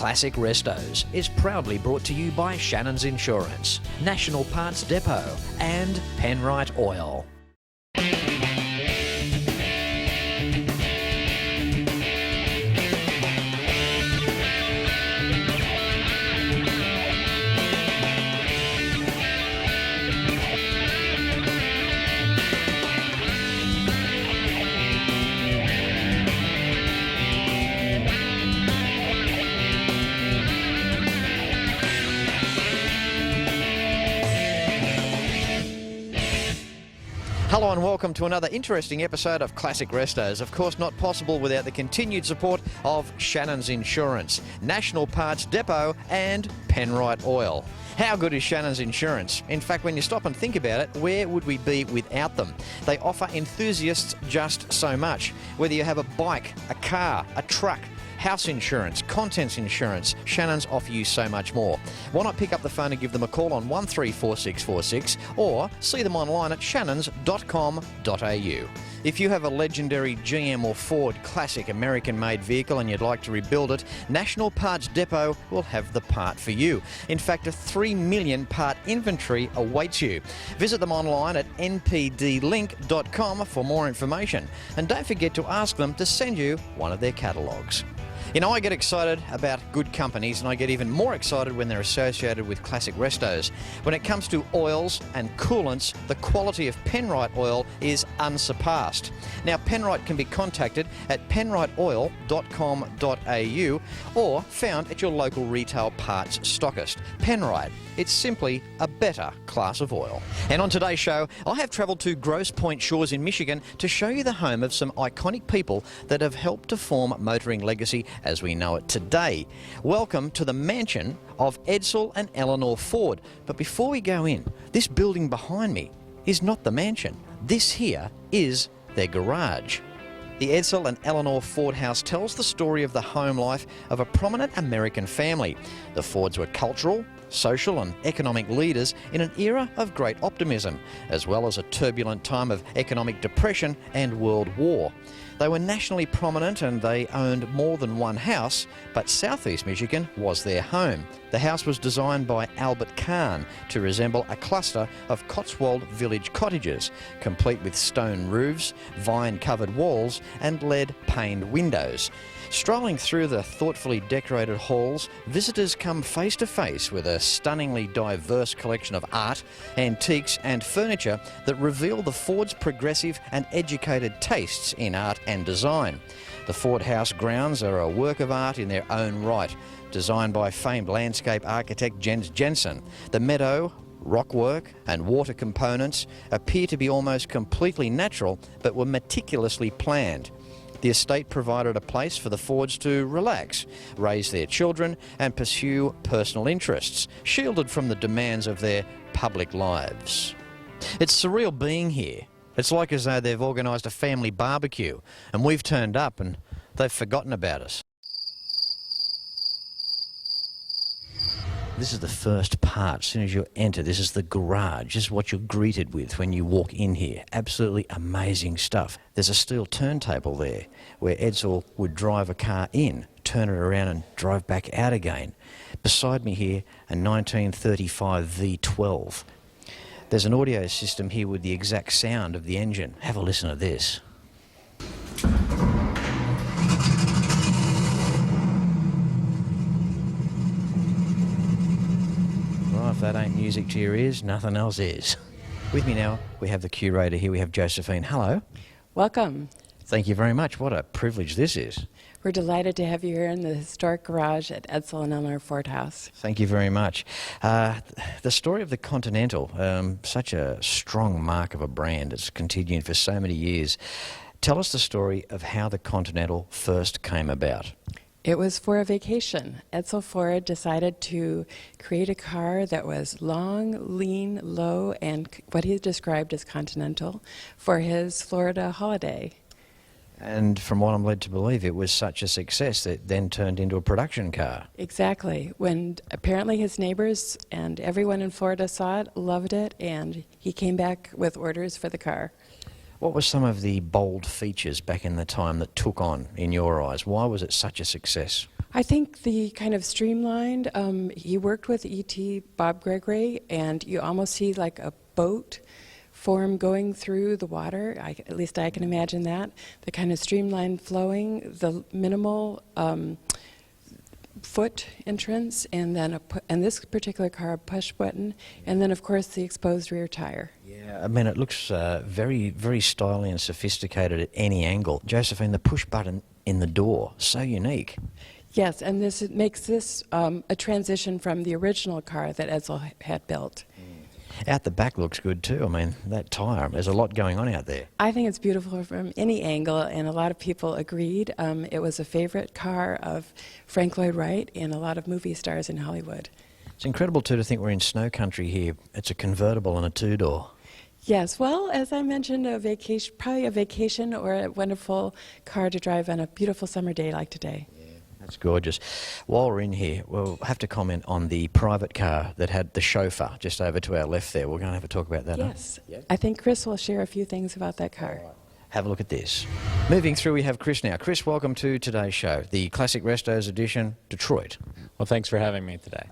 Classic Restos is proudly brought to you by Shannons Insurance, National Parts Depot and Penrite Oil. Hello and welcome to another interesting episode of Classic Restos. Of course, not possible without the continued support of Shannons Insurance, National Parts Depot and Penrite Oil. How good is Shannons Insurance? In fact, when you stop and think about it, where would we be without them? They offer enthusiasts just so much. Whether you have a bike, a car, a truck, house insurance, contents insurance, Shannons offer you so much more. Why not pick up the phone and give them a call on 134646 or see them online at shannons.com.au. If you have a legendary GM or Ford classic American-made vehicle and you'd like to rebuild it, National Parts Depot will have the part for you. In fact, a 3 million part inventory awaits you. Visit them online at npdlink.com for more information. And don't forget to ask them to send you one of their catalogues. You know, I get excited about good companies, and I get even more excited when they're associated with Classic Restos. When it comes to oils and coolants, the quality of Penrite oil is unsurpassed. Now, Penrite can be contacted at penriteoil.com.au or found at your local retail parts stockist. Penrite, it's simply a better class of oil. And on today's show, I have travelled to Grosse Pointe shores in Michigan to show you the home of some iconic people that have helped to form motoring legacy as we know it today. Welcome to the mansion of Edsel and Eleanor Ford. But before we go in, this building behind me is not the mansion. This here is their garage. The Edsel and Eleanor Ford house tells the story of the home life of a prominent American family. The Fords were cultural, social and economic leaders in an era of great optimism, as well as a turbulent time of economic depression and World War. They were nationally prominent and they owned more than one house, but southeast Michigan was their home. The house was designed by Albert Kahn to resemble a cluster of Cotswold village cottages, complete with stone roofs, vine-covered walls and lead-paned windows. Strolling through the thoughtfully decorated halls, visitors come face to face with a stunningly diverse collection of art, antiques and furniture that reveal the Ford's progressive and educated tastes in art and design. The Ford house grounds are a work of art in their own right, designed by famed landscape architect Jens Jensen. The meadow, rockwork and water components appear to be almost completely natural, but were meticulously planned. The estate provided a place for the Fords to relax, raise their children and pursue personal interests, shielded from the demands of their public lives. It's surreal being here. It's like as though they've organised a family barbecue and we've turned up and they've forgotten about us. This is the first part. As soon as you enter, this is the garage. This is what you're greeted with when you walk in here. Absolutely amazing stuff. There's a steel turntable there where Edsel would drive a car in, turn it around and drive back out again. Beside me here, a 1935 V12. There's an audio system here with the exact sound of the engine. Have a listen to this. If that ain't music to your ears, nothing else is. With me now, we have the curator here. We have Josephine. Hello. Welcome. Thank you very much. What a privilege this is. We're delighted to have you here in the historic garage at Edsel and Eleanor Ford House. Thank you very much. The story of the Continental, such a strong mark of a brand. It's continued for so many years. Tell us the story of how the Continental first came about. It was for a vacation. Edsel Ford decided to create a car that was long, lean, low, and what he described as continental for his Florida holiday. And from what I'm led to believe, it was such a success that it then turned into a production car. Exactly. When apparently his neighbors and everyone in Florida saw it, loved it, and he came back with orders for the car. What were some of the bold features back in the time that took on in your eyes? Why was it such a success? I think the kind of streamlined, he worked with E.T. Bob Gregory, and you almost see like a boat form going through the water. At least I can imagine that. The kind of streamlined flowing, the minimal foot entrance, and then and this particular car, a push button, and then of course the exposed rear tire. Yeah, I mean it looks very, very stylish and sophisticated at any angle. Josephine, the push button in the door, so unique. Yes, and this makes this a transition from the original car that Edsel had built. Out the back looks good too. I mean, that tyre, there's a lot going on out there. I think it's beautiful from any angle, and a lot of people agreed. It was a favorite car of Frank Lloyd Wright and a lot of movie stars in Hollywood. It's incredible too to think we're in snow country here. It's a convertible and a two-door. Yes, well, as I mentioned, probably a vacation or a wonderful car to drive on a beautiful summer day like today. That's gorgeous. While we're in here, we'll have to comment on the private car that had the chauffeur just over to our left there. We're going to have a talk about that. Yes. Huh? Yeah. I think Chris will share a few things about that car. All right. Have a look at this. Moving through, we have Chris now. Chris, welcome to today's show, the Classic Restos edition, Detroit. Well, thanks for having me today.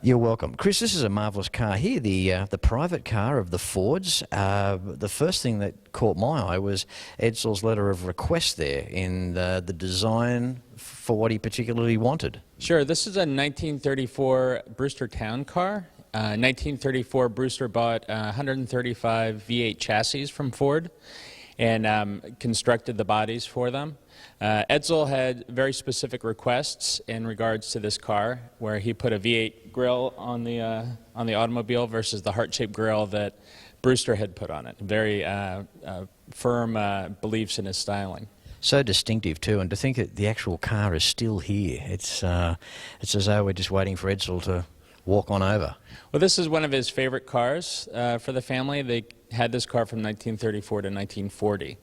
You're welcome. Chris, this is a marvellous car here, the private car of the Fords. The first thing that caught my eye was Edsel's letter of request there in the design for what he particularly wanted. Sure, this is a 1934 Brewster Town car. 1934, Brewster bought 135 V8 chassis from Ford and constructed the bodies for them. Edsel had very specific requests in regards to this car, where he put a V8 grille on the automobile versus the heart-shaped grille that Brewster had put on it. Very firm beliefs in his styling. So distinctive too, and to think that the actual car is still here. It's as though we're just waiting for Edsel to walk on over. Well, this is one of his favorite cars for the family. They had this car from 1934 to 1940. It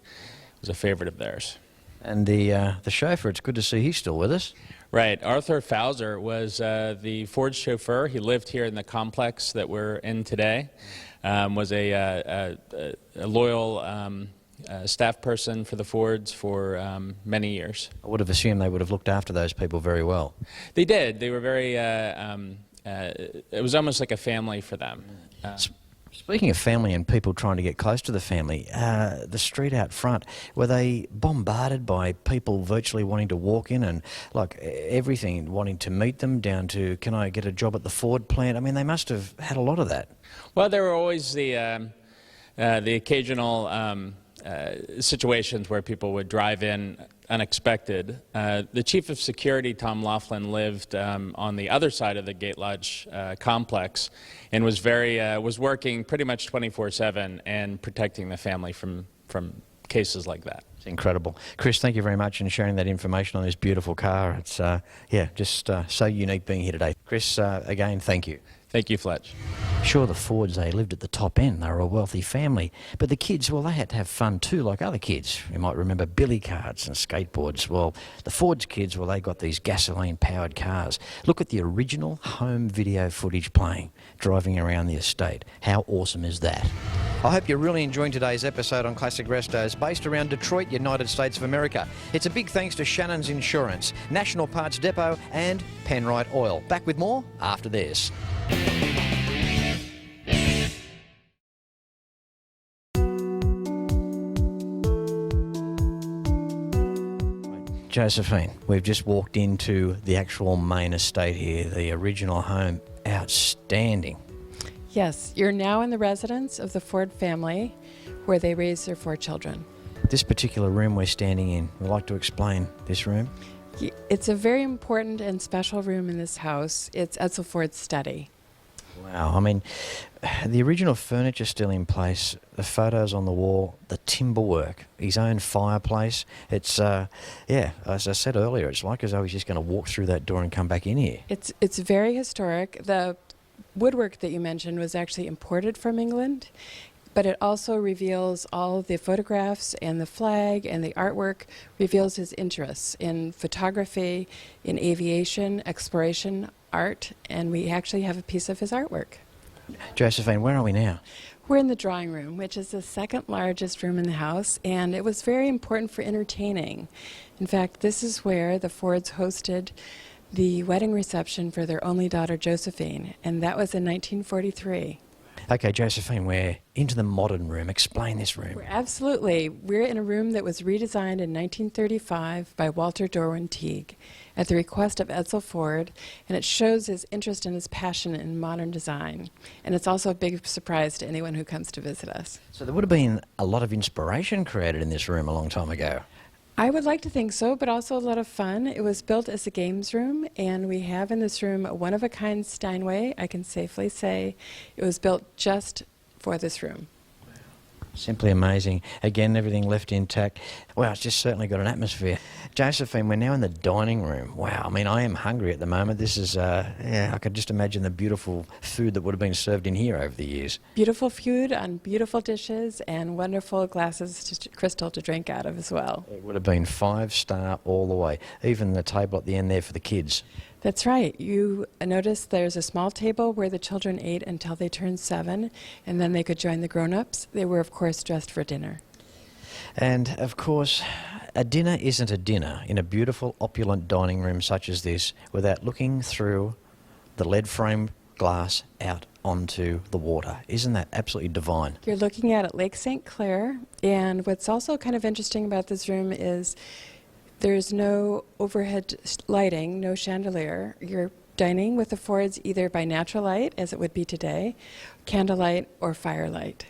was a favorite of theirs. And the chauffeur, it's good to see he's still with us. Right. Arthur Fauser was the Ford chauffeur. He lived here in the complex that we're in today. Was a loyal staff person for the Fords for many years. I would have assumed they would have looked after those people very well. They did. They were very... it was almost like a family for them. Speaking of family and people trying to get close to the family, the street out front, were they bombarded by people virtually wanting to walk in and, like, everything, wanting to meet them, down to, can I get a job at the Ford plant? I mean, they must have had a lot of that. Well, there were always the occasional situations where people would drive in unexpected. The chief of security, Tom Laughlin, lived on the other side of the Gate Lodge complex and was working pretty much 24/7 and protecting the family from cases like that. It's incredible. Chris, thank you very much for sharing that information on this beautiful car. It's just so unique being here today. Chris, again, thank you. Thank you, Fletch. Sure, the Fords, they lived at the top end. They were a wealthy family. But the kids, well, they had to have fun too, like other kids. You might remember billy carts and skateboards. Well, the Fords kids, well, they got these gasoline-powered cars. Look at the original home video footage playing, driving around the estate. How awesome is that? I hope you're really enjoying today's episode on Classic Restos, based around Detroit, United States of America. It's a big thanks to Shannons Insurance, National Parts Depot and Penrite Oil. Back with more after this. Josephine, we've just walked into the actual main estate here, the original home. Outstanding. Yes, you're now in the residence of the Ford family, where they raised their 4 children. This particular room we're standing in, would you like to explain this room? It's a very important and special room in this house. It's Edsel Ford's study. Wow, I mean, the original furniture still in place, the photos on the wall, the timber work, his own fireplace. It's, as I said earlier, it's like as though he's just going to walk through that door and come back in here. It's very historic. The woodwork that you mentioned was actually imported from England, but it also reveals all the photographs and the flag and the artwork, reveals his interests in photography, in aviation, exploration, art, and we actually have a piece of his artwork. Josephine, where are we now? We're in the drawing room, which is the second largest room in the house, and it was very important for entertaining. In fact, this is where the Fords hosted the wedding reception for their only daughter, Josephine, and that was in 1943. Okay, Josephine, we're into the modern room. Explain this room. Absolutely. We're in a room that was redesigned in 1935 by Walter Dorwin Teague at the request of Edsel Ford, and it shows his interest and his passion in modern design. And it's also a big surprise to anyone who comes to visit us. So there would have been a lot of inspiration created in this room a long time ago. I would like to think so, but also a lot of fun. It was built as a games room, and we have in this room a one-of-a-kind Steinway. I can safely say it was built just for this room. Simply amazing. Again, everything left intact. Wow, it's just certainly got an atmosphere. Josephine, we're now in the dining room. Wow, I mean, I am hungry at the moment. This is, I could just imagine the beautiful food that would have been served in here over the years. Beautiful food on beautiful dishes and wonderful glasses, crystal to drink out of as well. It would have been 5-star all the way. Even the table at the end there for the kids. That's right. You notice there's a small table where the children ate until they turned 7, and then they could join the grown-ups. They were, of course, dressed for dinner. And, of course, a dinner isn't a dinner in a beautiful, opulent dining room such as this without looking through the lead-framed glass out onto the water. Isn't that absolutely divine? You're looking out at Lake St. Clair, and what's also kind of interesting about this room is there's no overhead lighting, no chandelier. You're dining with the Fords either by natural light, as it would be today, candlelight, or firelight.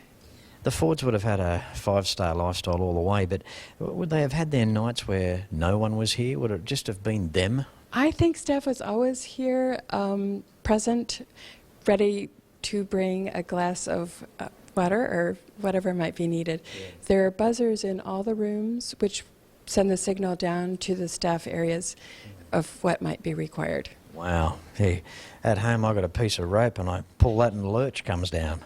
The Fords would have had a 5-star lifestyle all the way, but would they have had their nights where no one was here? Would it just have been them? I think Steph was always here, present, ready to bring a glass of water or whatever might be needed. Yeah. There are buzzers in all the rooms, which send the signal down to the staff areas of what might be required. Wow. Hey, at home I got a piece of rope and I pull that and the lurch comes down.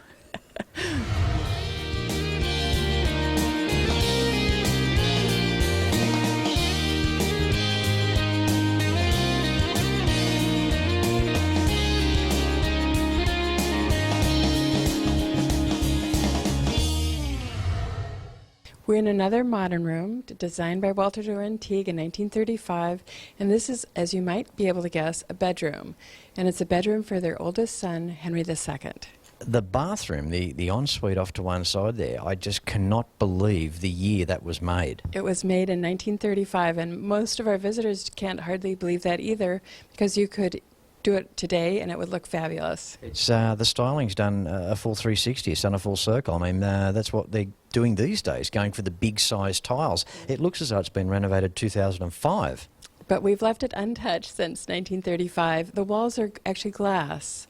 We're in another modern room designed by Walter Dorwin Teague in 1935, and this is, as you might be able to guess, a bedroom. And it's a bedroom for their oldest son, Henry II. The bathroom, the ensuite off to one side there, I just cannot believe the year that was made. It was made in 1935, and most of our visitors can't hardly believe that either, because you could do it today and it would look fabulous. It's the styling's done a full 360. It's done a full circle. I mean, that's what they're doing these days, going for the big size tiles. It looks as though it's been renovated 2005. But we've left it untouched since 1935. The walls are actually glass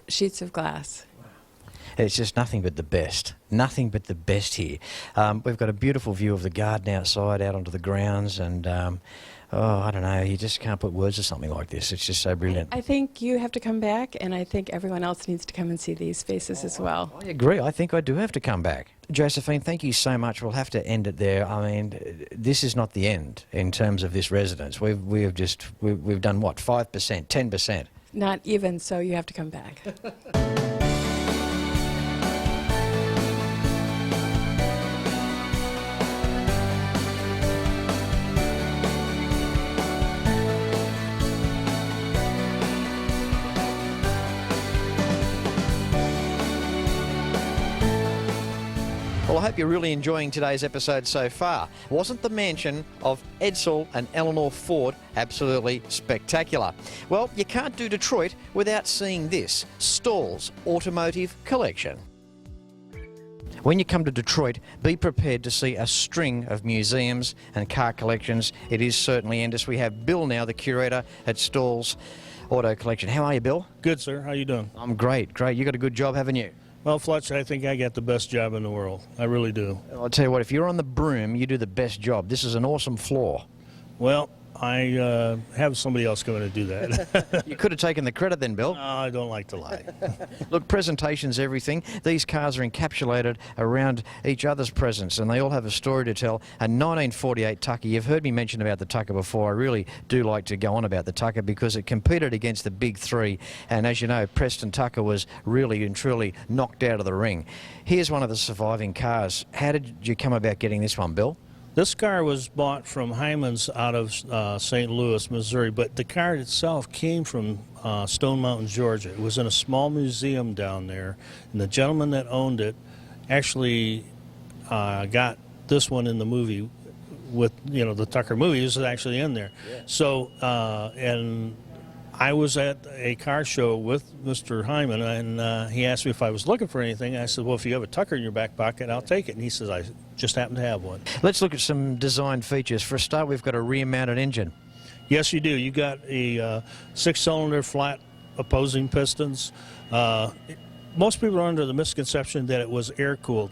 sheets of glass. It's just nothing but the best. Nothing but the best here. We've got a beautiful view of the garden outside, out onto the grounds, and I don't know, you just can't put words to something like this. It's just so brilliant. I think you have to come back, and I think everyone else needs to come and see these spaces as well. I agree. I think I do have to come back. Josephine, thank you so much. We'll have to end it there. I mean, this is not the end in terms of this residence. We've done what, 5%, 10%? Not even, so you have to come back. Well, I hope you're really enjoying today's episode so far. Wasn't the mansion of Edsel and Eleanor Ford absolutely spectacular? Well, you can't do Detroit without seeing this, Stahls Automotive Collection. When you come to Detroit, be prepared to see a string of museums and car collections. It is certainly endless. We have Bill now, the curator at Stahls Auto Collection. How are you, Bill? Good, sir. How you doing? I'm great. You got a good job, haven't you? Well, Fletch, I think I got the best job in the world. I really do. I'll tell you what, if you're on the broom, you do the best job. This is an awesome floor. Well, I have somebody else going to do that. You could have taken the credit then, Bill. No, I don't like to lie. Look, presentation's everything. These cars are encapsulated around each other's presence, and they all have a story to tell. A 1948 Tucker. You've heard me mention about the Tucker before. I really do like to go on about the Tucker because it competed against the big three, and as you know, Preston Tucker was really and truly knocked out of the ring. Here's one of the surviving cars. How did you come about getting this one, Bill? This car was bought from Hyman's out of St. Louis, Missouri, but the car itself came from Stone Mountain, Georgia. It was in a small museum down there, and the gentleman that owned it actually got this one in the movie with, you know, the Tucker movie. It was actually in there. Yeah. So, and I was at a car show with Mr. Hyman, and he asked me if I was looking for anything. I said, well, if you have a Tucker in your back pocket, I'll take it. And he says, I just happen to have one. Let's look at some design features. For a start, we've got a rear-mounted engine. Yes, you do. You got a six-cylinder flat opposing pistons. Most people are under the misconception that it was air-cooled.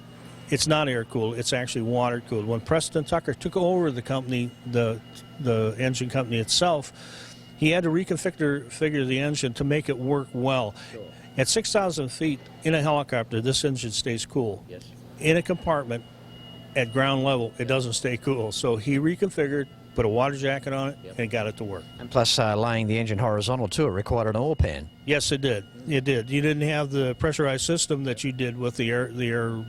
It's not air-cooled. It's actually water-cooled. When Preston Tucker took over the company, the engine company itself, he had to reconfigure the engine to make it work well. Sure. At 6,000 feet in a helicopter, this engine stays cool. Yes. In a compartment at ground level, it doesn't stay cool. So he reconfigured, put a water jacket on it, and got it to work. And plus, laying the engine horizontal too, it required an oil pan. Yes, it did. It did. You didn't have the pressurized system that you did with the air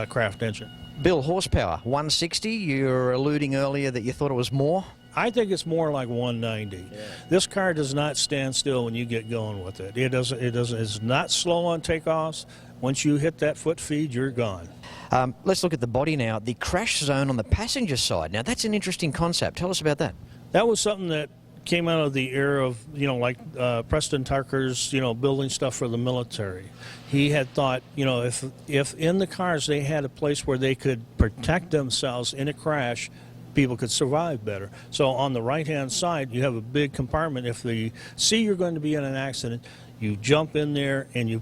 craft engine. Bill, horsepower 160. You were alluding earlier that you thought it was more. I think it's more like 190. Yeah. This car does not stand still when you get going with it. It doesn't. It's not slow on takeoffs. Once you hit that foot feed, you're gone. Let's look at the body now. The crash zone on the passenger side. Now, that's an interesting concept. Tell us about that. That was something that came out of the era of, like Preston Tucker's, building stuff for the military. He had thought, if in the cars they had a place where they could protect themselves in a crash, people could survive better. So on the right-hand side, you have a big compartment. If they see you're going to be in an accident, you jump in there and you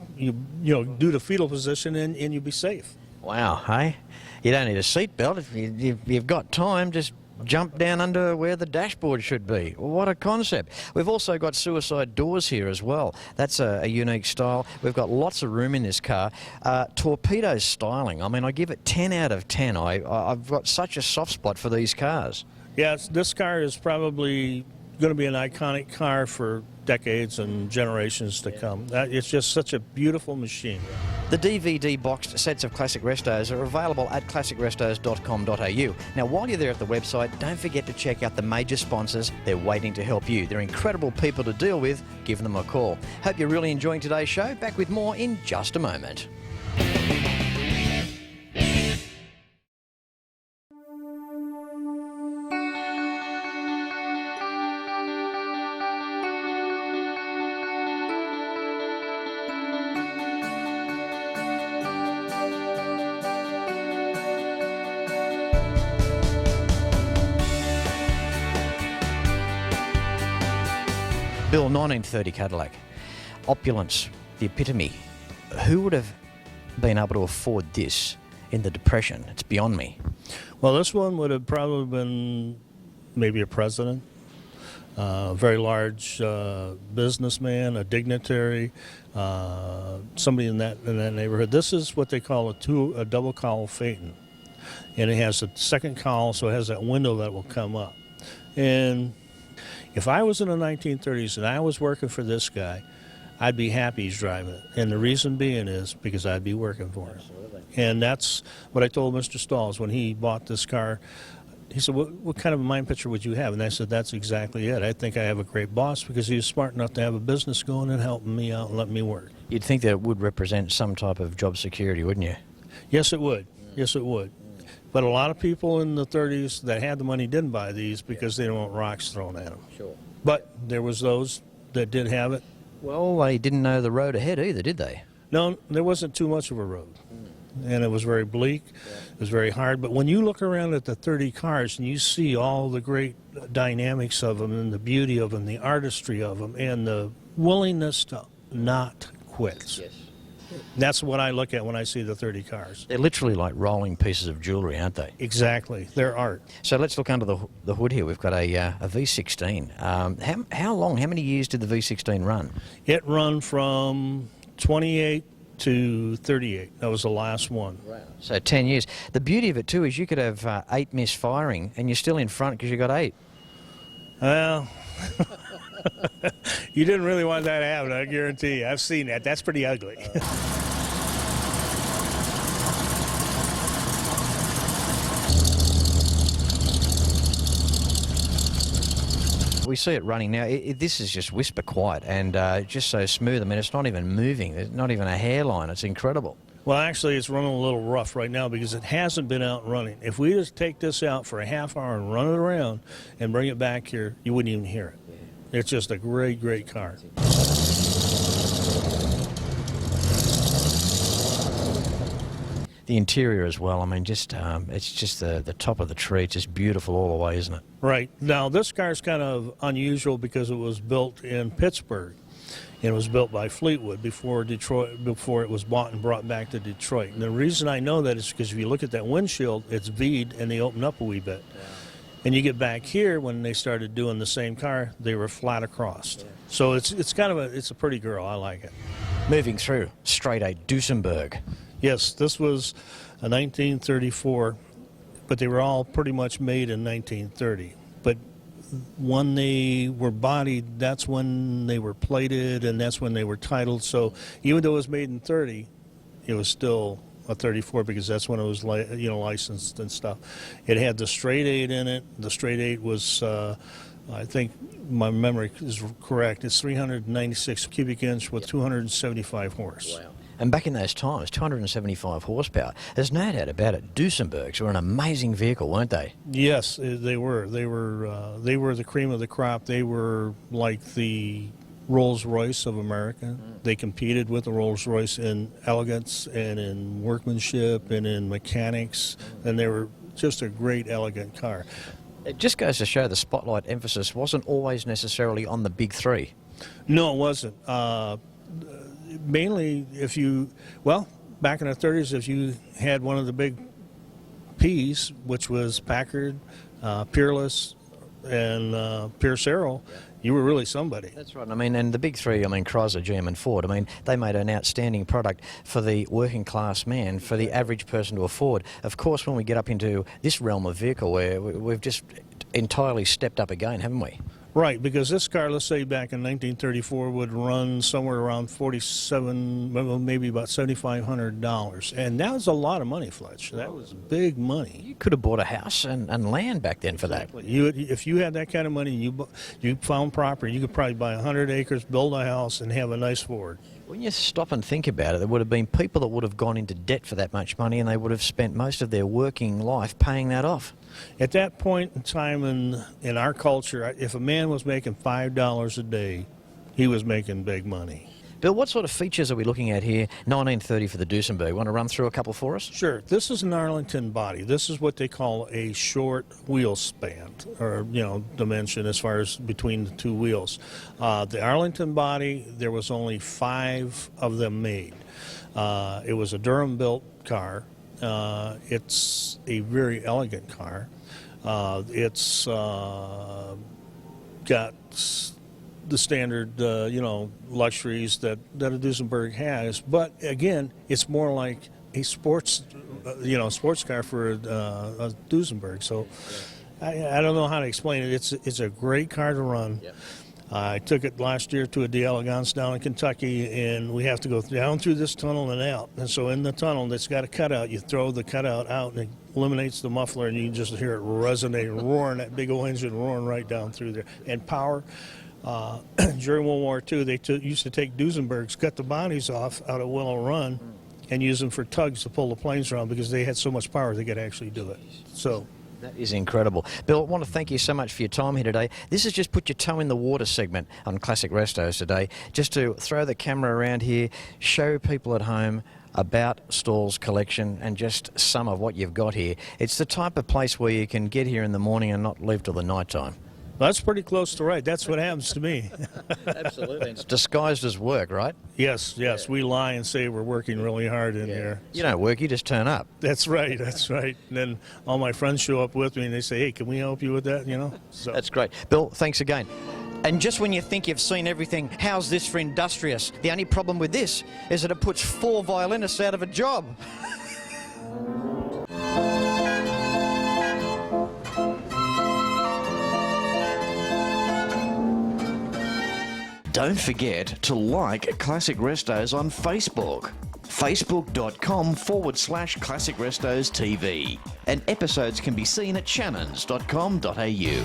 do the fetal position and you be safe. Wow, hey? You don't need a seatbelt. If you've got time, just jump down under where the dashboard should be. What a concept. We've also got suicide doors here as well. That's a unique style. We've got lots of room in this car. Torpedo styling. I mean, I give it 10 out of 10. I've got such a soft spot for these cars. Yeah, this car is probably going to be an iconic car for decades and generations to come. It's just such a beautiful machine. The DVD boxed sets of classic Restos are available at classicrestos.com.au. Now, while you're there at the website, don't forget to check out the major sponsors. They're waiting to help you. They're incredible people to deal with. Give them a call. Hope you're really enjoying today's show. Back with more in just a moment. Bill, 1930 Cadillac. Opulence, the epitome. Who would have been able to afford this in the Depression? It's beyond me. Well, this one would have probably been maybe a president, a very large businessman, a dignitary, somebody in that neighborhood. This is what they call a double cowl phaeton. And it has a second cowl, so it has that window that will come up. And if I was in the 1930s and I was working for this guy, I'd be happy he's driving it. And the reason being is because I'd be working for him. Absolutely. And that's what I told Mr. Stahls when he bought this car. He said, what kind of a mind picture would you have? And I said, that's exactly it. I think I have a great boss because he was smart enough to have a business going and helping me out and letting me work. You'd think that it would represent some type of job security, wouldn't you? Yes, it would. Yes, it would. But a lot of people in the 30s that had the money didn't buy these because they didn't want rocks thrown at them. Sure. But there was those that did have it. Well, they didn't know the road ahead either, did they? No, there wasn't too much of a road. And it was very bleak. Yeah. It was very hard. But when you look around at the 30 cars and you see all the great dynamics of them and the beauty of them, the artistry of them, and the willingness to not quit. Yes. That's what I look at when I see the 30 cars. They're literally like rolling pieces of jewellery, aren't they? Exactly. They're art. So let's look under the hood here. We've got a V16. How long, how many years did the V16 run? It run from 28 to 38. That was the last one. Wow. So 10 years. The beauty of it too is you could have 8 misfiring and you're still in front because you got 8. Well, you didn't really want that to happen, I guarantee you. I've seen that. That's pretty ugly. We see it running now. This is just whisper quiet and just so smooth. I mean, it's not even moving. There's not even a hairline. It's incredible. Well, actually, it's running a little rough right now because it hasn't been out running. If we just take this out for a half hour and run it around and bring it back here, you wouldn't even hear it. It's just a great, great car. The interior as well. I mean, just it's just the top of the tree. It's just beautiful all the way, isn't it? Right. Now, this car's kind of unusual because it was built in Pittsburgh. It was built by Fleetwood before it was bought and brought back to Detroit. And the reason I know that is because if you look at that windshield, it's V'd and they open up a wee bit. Yeah. And you get back here, when they started doing the same car, they were flat across. Yeah. So it's kind of it's a pretty girl. I like it. Moving through, straight A Duesenberg. Yes, this was a 1934, but they were all pretty much made in 1930. But when they were bodied, that's when they were plated and that's when they were titled. So even though it was made in 30, it was still a 34 because that's when it was licensed and stuff. It had the straight 8 in it. The straight 8 was, I think my memory is correct, it's 396 cubic inch with 275 horse. Wow. And back in those times, 275 horsepower. There's no doubt about it. Duesenbergs were an amazing vehicle, weren't they? Yes, they were. They were the cream of the crop. They were like the Rolls-Royce of America. They competed with the Rolls-Royce in elegance and in workmanship and in mechanics, and they were just a great, elegant car. It just goes to show the spotlight emphasis wasn't always necessarily on the big three. No, it wasn't. Mainly back in the 30s, if you had one of the big P's, which was Packard, Peerless, and Pierce Arrow, you were really somebody. That's right. I mean, and the big three, I mean, Chrysler, GM and Ford, I mean, they made an outstanding product for the working class man, for the average person to afford. Of course, when we get up into this realm of vehicle where we've just entirely stepped up again, haven't we? Right, because this car, let's say back in 1934, would run somewhere around maybe about $7,500. And that was a lot of money, Fletch. That was big money. You could have bought a house and land back then for that. If you had that kind of money and you found property, you could probably buy 100 acres, build a house, and have a nice Ford. When you stop and think about it, there would have been people that would have gone into debt for that much money and they would have spent most of their working life paying that off. At that point in time in our culture, if a man was making $5 a day, he was making big money. Bill, what sort of features are we looking at here? 1930 for the Duesenberg. Want to run through a couple for us? Sure. This is an Arlington body. This is what they call a short wheel span, or dimension as far as between the two wheels. The Arlington body, there was only 5 of them made. It was a Durham-built car. It's a very elegant car. It's got the standard, luxuries that a Duesenberg has. But again, it's more like a sports car for a Duesenberg. So I don't know how to explain it. It's a great car to run. Yep. I took it last year to a d'Elegance down in Kentucky, and we have to go down through this tunnel and out. And so in the tunnel, it's got a cutout. You throw the cutout out, and it eliminates the muffler, and you can just hear it resonating, roaring, that big old engine roaring right down through there. And power. During World War II, they used to take Duesenbergs, cut the bodies off out of Willow Run, and use them for tugs to pull the planes around because they had so much power they could actually do it. So that is incredible. Bill, I want to thank you so much for your time here today. This is just Put Your Toe in the Water segment on Classic Restos today, just to throw the camera around here, show people at home about Stahls Collection and just some of what you've got here. It's the type of place where you can get here in the morning and not leave till the night time. That's pretty close to right. That's what happens to me. Absolutely. It's disguised as work, right? Yes. We lie and say we're working really hard in here. You don't work, you just turn up. That's right. And then all my friends show up with me and they say, hey, can we help you with that? So. That's great. Bill, thanks again. And just when you think you've seen everything, how's this for industrious? The only problem with this is that it puts 4 violinists out of a job. Don't forget to like Classic Restos on Facebook. Facebook.com/Classic Restos TV. And episodes can be seen at shannons.com.au.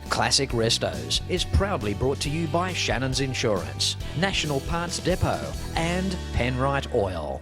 Classic Restos is proudly brought to you by Shannons Insurance, National Parts Depot and Penrite Oil.